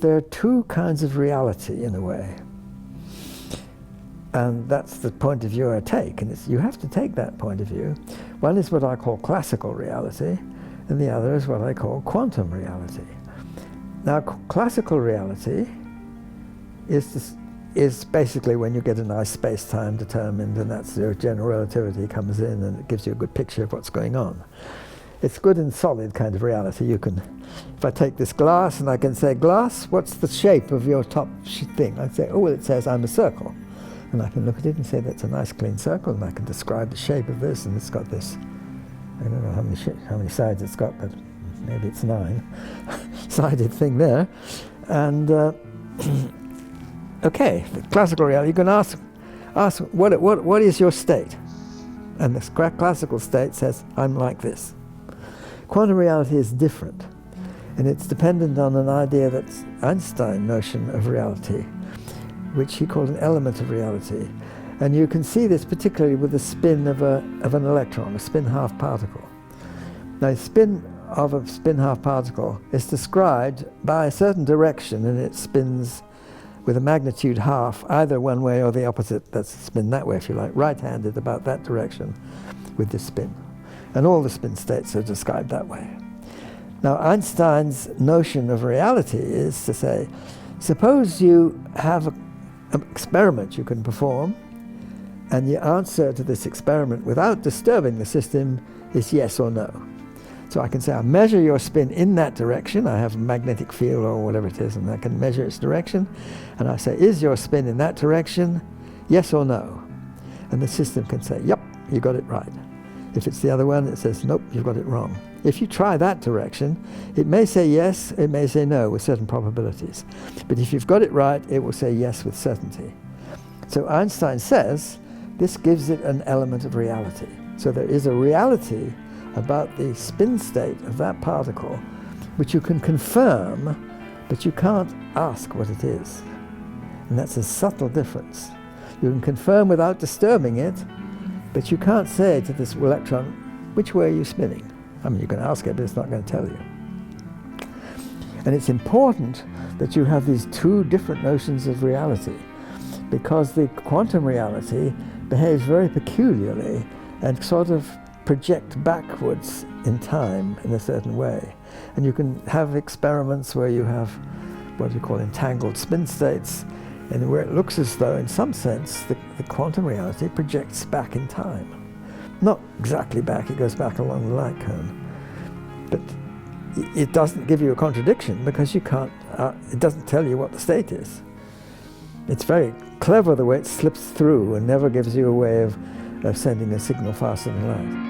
There are two kinds of reality, in a way. And that's the point of view I take, and you have to take that point of view. One is what I call classical reality, and the other is what I call quantum reality. Now, classical reality is basically when you get a nice space-time determined, and that's where general relativity comes in, and it gives you a good picture of what's going on. It's good in solid kind of reality. You can, if I take this glass and I can say, glass, what's the shape of your top thing? I'd say, oh, well, it says I'm a circle. And I can look at it and say, that's a nice clean circle, and I can describe the shape of this, and it's got this, I don't know how many sides it's got, but maybe it's 9-sided thing there. And okay, the classical reality, you can ask what is your state? And this classical state says, I'm like this. Quantum reality is different, and it's dependent on an idea that's Einstein's notion of reality, which he called an element of reality. And you can see this particularly with the spin of an electron, a spin-half particle. Now, the spin of a spin-half particle is described by a certain direction, and it spins with a magnitude half, either one way or the opposite. That's spin that way, if you like, right-handed about that direction with this spin. And all the spin states are described that way. Now, Einstein's notion of reality is to say, suppose you have an experiment you can perform, and the answer to this experiment without disturbing the system is yes or no. So I can say, I measure your spin in that direction. I have a magnetic field or whatever it is, and I can measure its direction. And I say, is your spin in that direction? Yes or no? And the system can say, yep, you got it right. If it's the other one, it says, nope, you've got it wrong. If you try that direction, it may say yes, it may say no with certain probabilities. But if you've got it right, it will say yes with certainty. So Einstein says this gives it an element of reality. So there is a reality about the spin state of that particle which you can confirm, but you can't ask what it is. And that's a subtle difference. You can confirm without disturbing it, but you can't say to this electron, which way are you spinning? I mean, you can ask it, but it's not going to tell you. And it's important that you have these two different notions of reality, because the quantum reality behaves very peculiarly and sort of projects backwards in time in a certain way. And you can have experiments where you have what we call entangled spin states, and where it looks as though, in some sense, the quantum reality projects back in time. Not exactly back, it goes back along the light cone. But it doesn't give you a contradiction, because you can't, it doesn't tell you what the state is. It's very clever the way it slips through and never gives you a way of sending a signal faster than light.